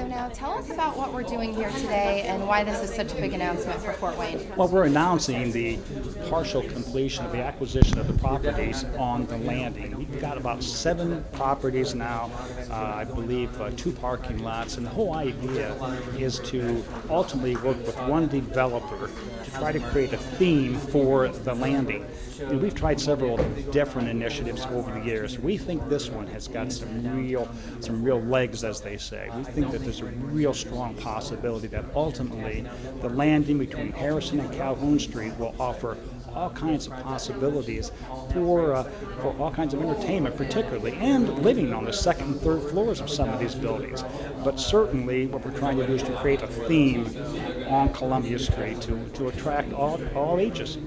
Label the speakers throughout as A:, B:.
A: now tell us about what we're doing here today and why this is such a big announcement for Fort Wayne.
B: Well, we're announcing the partial completion of the acquisition of the properties on the landing. We've got about 7 properties now, I believe 2 parking lots, and the whole idea is to ultimately work with one developer to try to create a theme for the landing. And we've tried several different initiatives over the years. We think this one has got some real legs, as they say. We think that there's a real strong possibility that ultimately the landing between Harrison and Calhoun Street will offer all kinds of possibilities for all kinds of entertainment, particularly, and living on the 2nd and 3rd floors of some of these buildings. But certainly what we're trying to do is to create a theme on Columbia Street to attract all ages.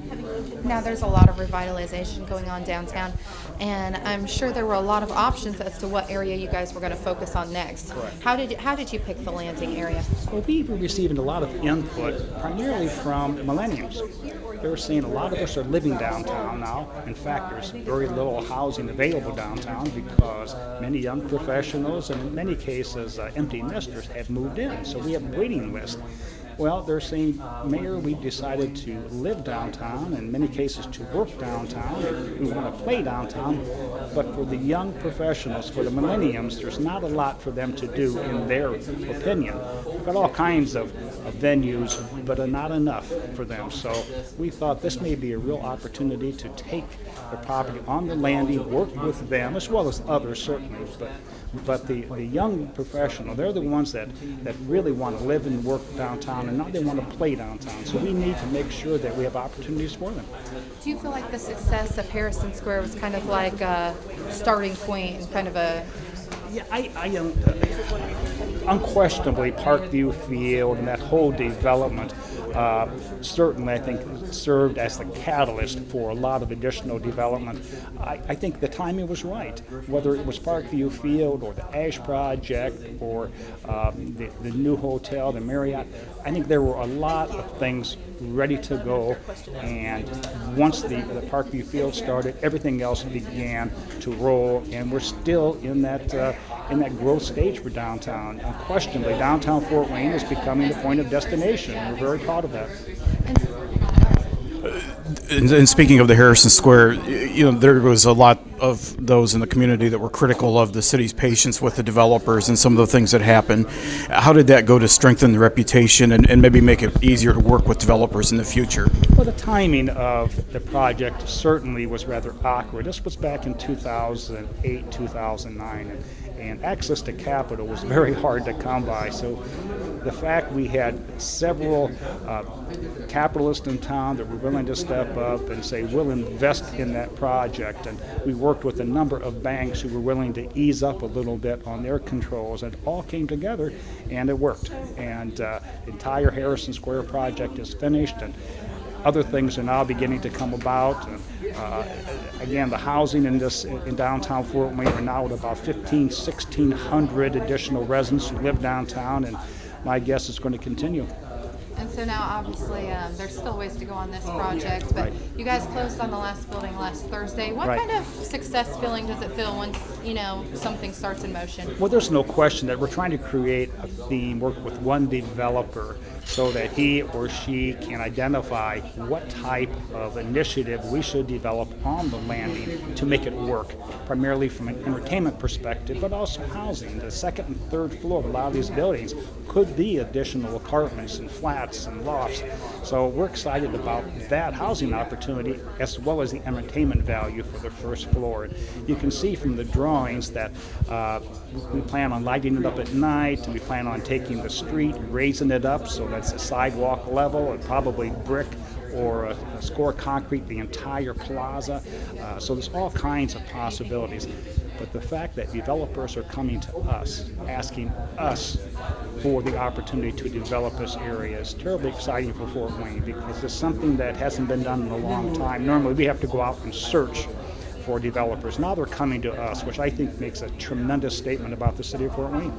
A: Now there's a lot of revitalization going on downtown, and I'm sure there were a lot of options as to what area you guys were going to focus on next.
B: Correct.
A: How did you pick the landing area?
B: Well, we were receiving a lot of input, primarily from millennials. They were saying a lot of us are living downtown now. In fact, there's very little housing available downtown because many young professionals and in many cases empty nesters have moved in. So we have a waiting list. Well, they're saying, Mayor, we decided to live downtown, in many cases to work downtown, and we want to play downtown, but for the young professionals, for the millenniums, there's not a lot for them to do in their opinion. We've got all kinds of venues, but not enough for them. So we thought this may be a real opportunity to take the property on the landing, work with them, as well as others certainly, but the young professional, they're the ones that really want to live and work downtown, and not they want to play downtown. So we need to make sure that we have opportunities for them.
A: Do you feel like the success of Harrison Square was kind of like a starting point and kind of a...
B: Yeah, I unquestionably Parkview Field and that whole development certainly I think served as the catalyst for a lot of additional development. I think the timing was right, whether it was Parkview Field or the Ash Project or the new hotel, the Marriott. I think there were a lot of things ready to go, and once the Parkview Field started, everything else began to roll, and we're still in that growth stage for downtown. Unquestionably, downtown Fort Wayne is becoming the point of destination. We're very proud of that.
C: And speaking of the Harrison Square, there was a lot of those in the community that were critical of the city's patience with the developers and some of the things that happened. How did that go to strengthen the reputation and maybe make it easier to work with developers in the future?
B: Well, the timing of the project certainly was rather awkward. This was back in 2008, 2009, and access to capital was very hard to come by. So the fact we had several capitalists in town that were willing to step up and say, we'll invest in that project, and we worked with a number of banks who were willing to ease up a little bit on their controls, and it all came together, and it worked. And the entire Harrison Square project is finished, and other things are now beginning to come about. Again, the housing in downtown Fort Wayne are now at about 1,600 additional residents who live downtown, and my guess is going to continue.
A: And so now, obviously, there's still ways to go on this project, but
B: Right.
A: you guys closed on the last building last Thursday. What
B: Right.
A: kind of success feeling does it feel once, something starts in motion?
B: Well, there's no question that we're trying to create a theme, work with one developer so that he or she can identify what type of initiative we should develop on the landing to make it work, primarily from an entertainment perspective, but also housing. The 2nd and 3rd floor of a lot of these buildings could be additional apartments and flats and lofts. So we're excited about that housing opportunity as well as the entertainment value for the 1st floor. You can see from the drawings that we plan on lighting it up at night, and we plan on taking the street, raising it up so that's a sidewalk level, and probably brick or a score concrete the entire plaza. So there's all kinds of possibilities. But the fact that developers are coming to us, asking us for the opportunity to develop this area is terribly exciting for Fort Wayne, because it's something that hasn't been done in a long time. Normally we have to go out and search for developers. Now they're coming to us, which I think makes a tremendous statement about the city of Fort Wayne.